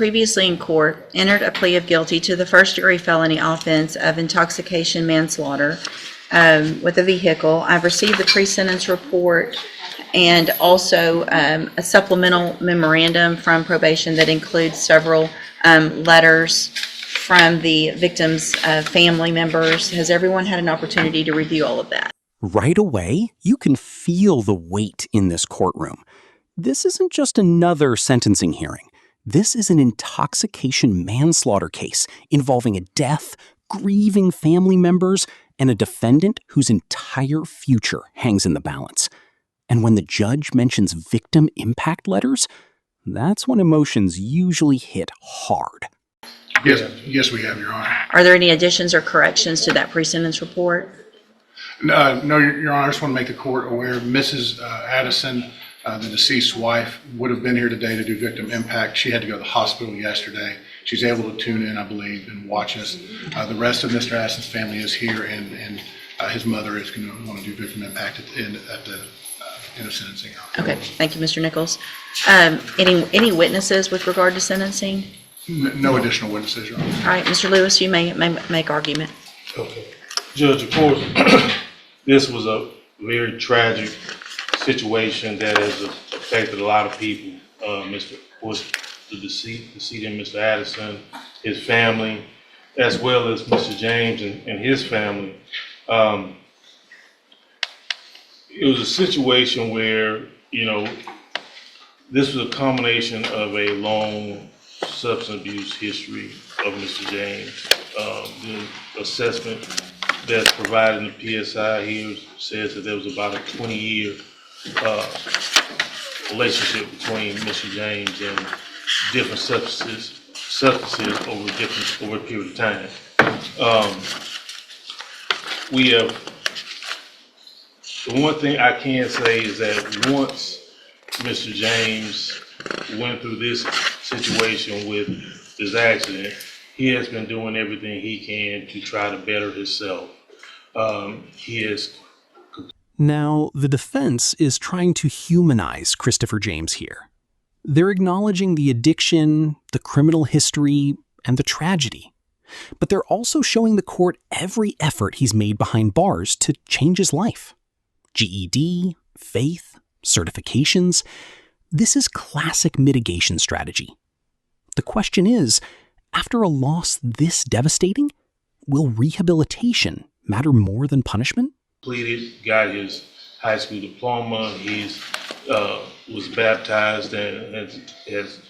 previously in court entered a plea of guilty to the first-degree felony offense of intoxication manslaughter with a vehicle. I've received the pre-sentence report and also a supplemental memorandum from probation that includes several letters from the victim's family members. Has everyone had an opportunity to review all of that? Right away, you can feel the weight in this courtroom. This isn't just another sentencing hearing. This is an intoxication manslaughter case involving a death, grieving family members, and a defendant whose entire future hangs in the balance. And when the judge mentions victim impact letters, that's when emotions usually hit hard. Yes, we have, Your Honor. Are there any additions or corrections to that pre-sentence report? No, Your Honor, I just want to make the court aware, Mrs. Addison, the deceased's wife, would have been here today to do victim impact. She had to go to the hospital yesterday. She's able to tune in, I believe, and watch us. The rest of Mr. Addison's family is here, and his mother is going to want to do victim impact in the sentencing. Okay, thank you, Mr. Nichols. Any witnesses with regard to sentencing? No additional witnesses, Your Honor. All right, Mr. Lewis, you may make argument. Okay. Judge, of course, this was a very tragic situation that has affected a lot of people. Of course, the decedent, Mr. Addison, his family, as well as Mr. James and his family. It was a situation where, this was a combination of a long substance abuse history of Mr. James. The assessment that's provided in the PSI here says that there was about a 20-year relationship between Mr. James and different substances over a period of time. The one thing I can say is that once Mr. James went through this situation with his accident, he has been doing everything he can to try to better himself. Now, the defense is trying to humanize Christopher James here. They're acknowledging the addiction, the criminal history, and the tragedy. But they're also showing the court every effort he's made behind bars to change his life. GED, faith, certifications. This is classic mitigation strategy. The question is, after a loss this devastating, will rehabilitation matter more than punishment? Completed, got his high school diploma. He's was baptized and has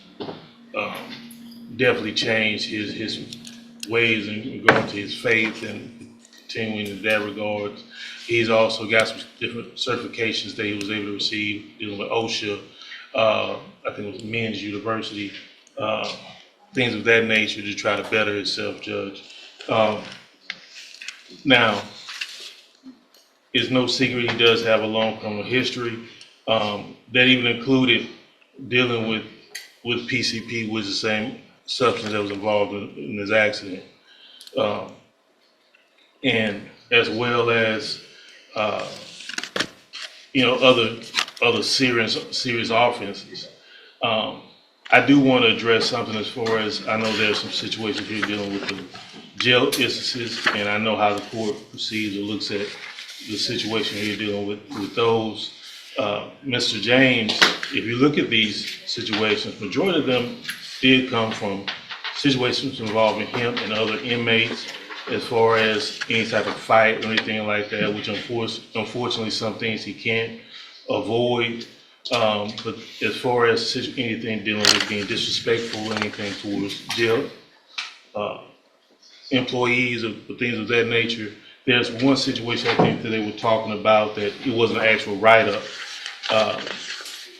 definitely changed his ways in going to his faith and continuing in that regard. He's also got some different certifications that he was able to receive dealing with OSHA. I think it was Men's University, things of that nature to try to better himself, Judge. Now, it's no secret he does have a long criminal history. That even included dealing with PCP, which is the same substance that was involved in his accident. And as well as, other serious offenses. I do want to address something as far as, I know there's some situations here dealing with the jail instances, and I know how the court proceeds or looks at the situation here dealing with those. Mr. James, if you look at these situations, majority of them did come from situations involving him and other inmates, as far as any type of fight or anything like that, which unfortunately some things he can't avoid. But as far as anything dealing with being disrespectful or anything towards jail employees or things of that nature, there's one situation I think that they were talking about that it wasn't an actual write-up,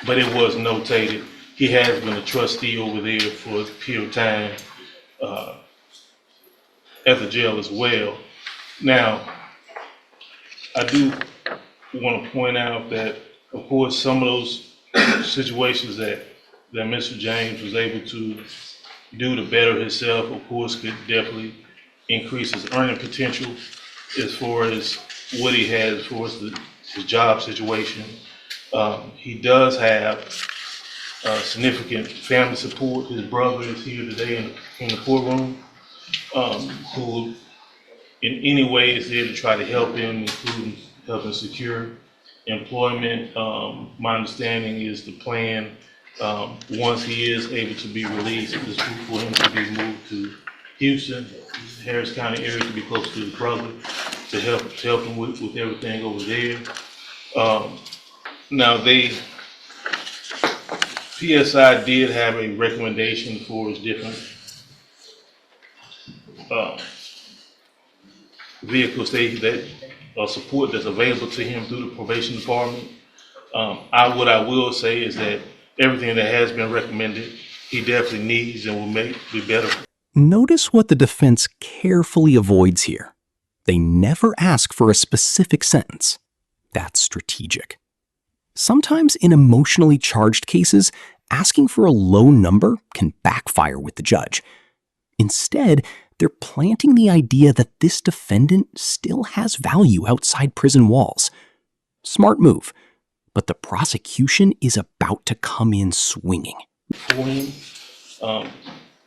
but it was notated. He has been a trustee over there for a period of time at the jail as well. Now, I do want to point out that, of course, some of those situations that Mr. James was able to do to better himself, of course, could definitely increase his earning potential as far as what he has as far as his job situation. He does have significant family support. His brother is here today in the courtroom, who in any way is there to try to help him, including helping secure employment. My understanding is the plan, once he is able to be released, is for him to be moved to Houston, Harris County area, to be close to his brother, to help him with everything over there. Now PSI did have a recommendation for his different vehicles that support that's available to him through the probation department. What I will say is that everything that has been recommended, he definitely needs and will be better. Notice what the defense carefully avoids here. They never ask for a specific sentence. That's strategic. Sometimes in emotionally charged cases, asking for a low number can backfire with the judge. Instead, they're planting the idea that this defendant still has value outside prison walls. Smart move, but the prosecution is about to come in swinging. For him,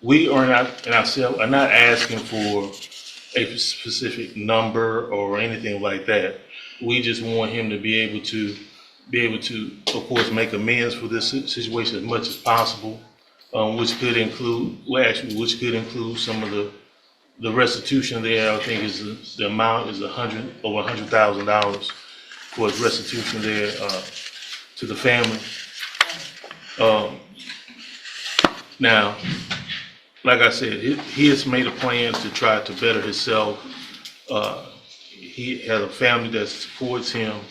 we are not asking for a specific number or anything like that. We just want him to be able to, of course, make amends for this situation as much as possible, which could include some of the restitution there. I think the amount is over $100,000 for his restitution there to the family. Now, like I said, he has made a plan to try to better himself. He has a family that supports him.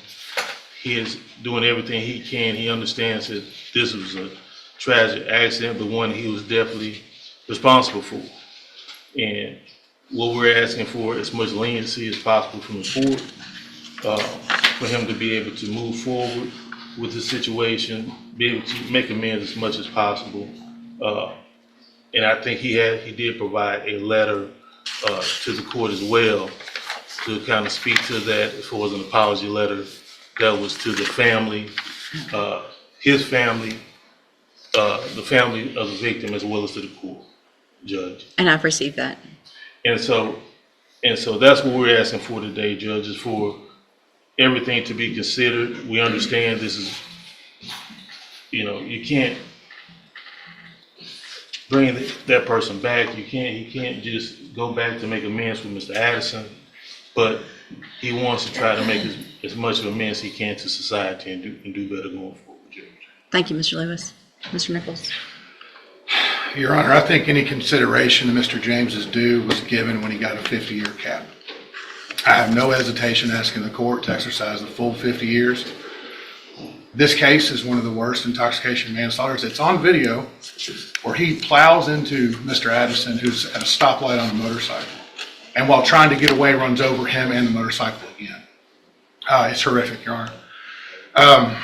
He is doing everything he can. He understands that this was a tragic accident, but one he was definitely responsible for. And what we're asking for is as much leniency as possible from the court, for him to be able to move forward with the situation, be able to make amends as much as possible. And I think he did provide a letter to the court as well to kind of speak to that as far as an apology letter that was to the family, his family, the family of the victim, as well as to the court, Judge. And I've received that. And so that's what we're asking for today, Judge, is for everything to be considered. We understand this is, you can't bring that person back. He can't just go back to make amends with Mr. Addison, but he wants to try to make as much of amends he can to society and do better going forward, Judge. Thank you, Mr. Lewis. Mr. Nichols. Your Honor, I think any consideration to Mr. James's due was given when he got a 50-year cap. I have no hesitation asking the court to exercise the full 50 years. This case is one of the worst intoxication manslaughters. It's on video where he plows into Mr. Addison, who's at a stoplight on a motorcycle, and while trying to get away, runs over him and the motorcycle again. It's horrific, Your Honor.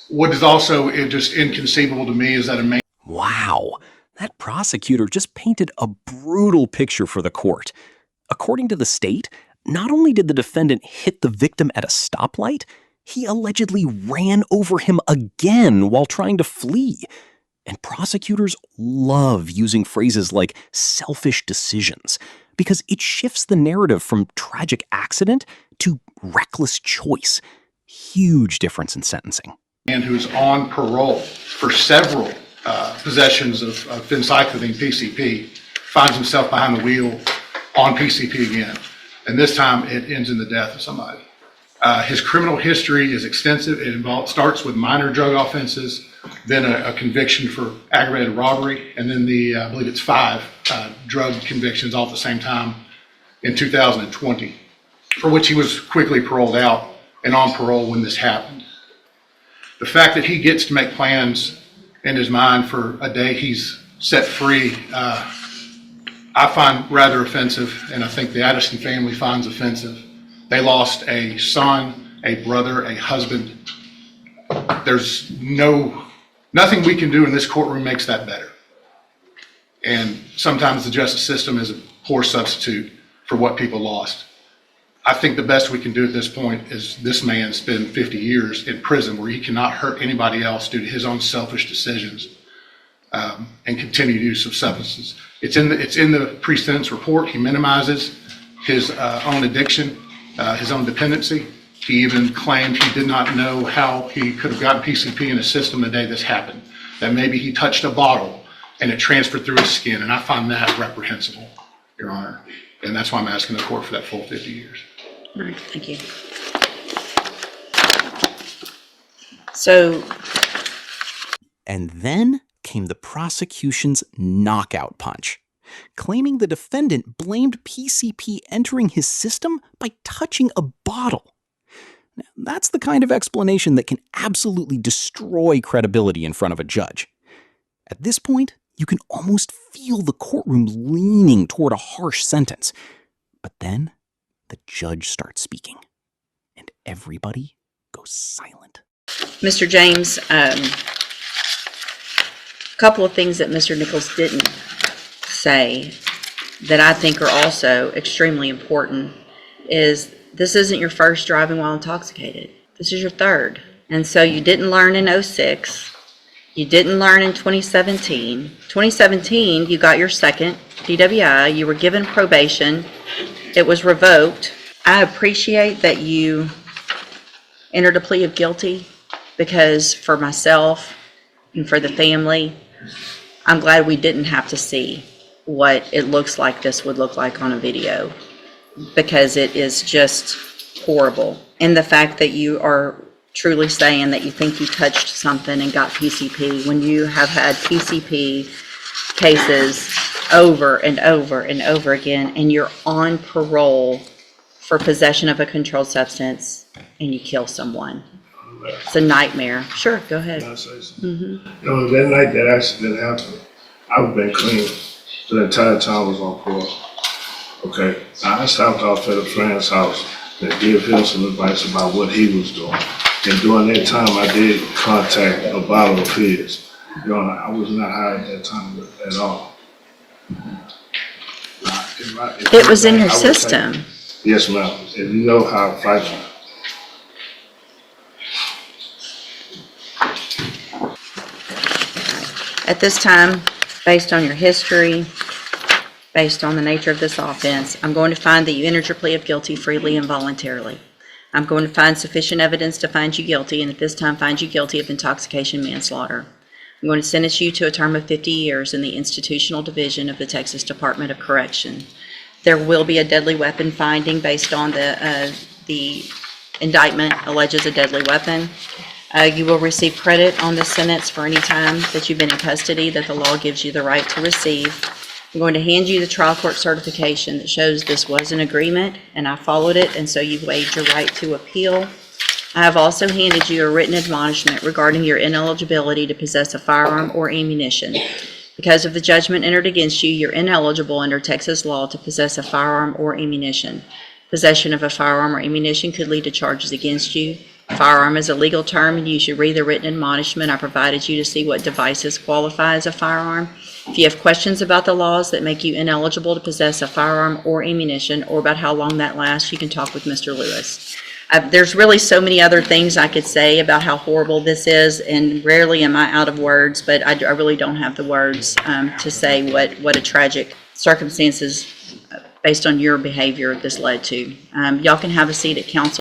What is also just inconceivable to me is that a man. Wow, that prosecutor just painted a brutal picture for the court. According to the state, not only did the defendant hit the victim at a stoplight, he allegedly ran over him again while trying to flee. And prosecutors love using phrases like selfish decisions because it shifts the narrative from tragic accident to reckless choice. Huge difference in sentencing. Man who's on parole for several possessions of phencyclidine, PCP, finds himself behind the wheel on PCP again. And this time it ends in the death of somebody. His criminal history is extensive. It starts with minor drug offenses, then a conviction for aggravated robbery, and then I believe it's 5 drug convictions all at the same time in 2020, for which he was quickly paroled out and on parole when this happened. The fact that he gets to make plans in his mind for a day he's set free, I find rather offensive, and I think the Addison family finds offensive. They lost a son, a brother, a husband. There's nothing we can do in this courtroom makes that better. And sometimes the justice system is a poor substitute for what people lost. I think the best we can do at this point is this man spend 50 years in prison where he cannot hurt anybody else due to his own selfish decisions, and continued use of substances. It's in the pre-sentence report. He minimizes his own addiction, his own dependency. He even claimed he did not know how he could have gotten PCP in his system the day this happened, that maybe he touched a bottle and it transferred through his skin, and I find that reprehensible, Your Honor. And that's why I'm asking the court for that full 50 years. All right, thank you. So, And then came the prosecution's knockout punch, claiming the defendant blamed PCP entering his system by touching a bottle. Now, that's the kind of explanation that can absolutely destroy credibility in front of a judge. At this point, you can almost feel the courtroom leaning toward a harsh sentence. But then the judge starts speaking, and everybody goes silent. Mr. James, a couple of things that Mr. Nichols didn't say that I think are also extremely important is this isn't your first driving while intoxicated. This is your third. And so you didn't learn in '06. You didn't learn in 2017. 2017, you got your second DWI. You were given probation. It was revoked. I appreciate that you entered a plea of guilty because for myself and for the family, I'm glad we didn't have to see what it looks like this would look like on a video, because it is just horrible. And the fact that you are truly saying that you think you touched something and got PCP when you have had PCP cases over and over and over again, and you're on parole for possession of a controlled substance and you kill someone. It's a nightmare. Sure, go ahead. Can I say something? You know, that night that accident happened, I've been clean the entire time I was on parole. Okay, I stopped off at a friend's house and gave him some advice about what he was doing. And during that time, I did contact a bottle of his. You know, I was not high at that time at all. It was in your system. Yes, ma'am. If you know how I fight you. At this time, based on your history, based on the nature of this offense, I'm going to find that you entered your plea of guilty freely and voluntarily. I'm going to find sufficient evidence to find you guilty, and at this time find you guilty of intoxication manslaughter. I'm going to sentence you to a term of 50 years in the Institutional Division of the Texas Department of Correction. There will be a deadly weapon finding based on the indictment alleges a deadly weapon. You will receive credit on this sentence for any time that you've been in custody that the law gives you the right to receive. I'm going to hand you the trial court certification that shows this was an agreement and I followed it, and so you've waived your right to appeal. I have also handed you a written admonishment regarding your ineligibility to possess a firearm or ammunition. Because of the judgment entered against you, you're ineligible under Texas law to possess a firearm or ammunition. Possession of a firearm or ammunition could lead to charges against you. Firearm is a legal term, and you should read the written admonishment I provided you to see what devices qualify as a firearm. If you have questions about the laws that make you ineligible to possess a firearm or ammunition, or about how long that lasts, you can talk with Mr. Lewis. There's really so many other things I could say about how horrible this is, and rarely am I out of words, but I really don't have the words to say what a tragic circumstances based on your behavior this led to. Y'all can have a seat at council.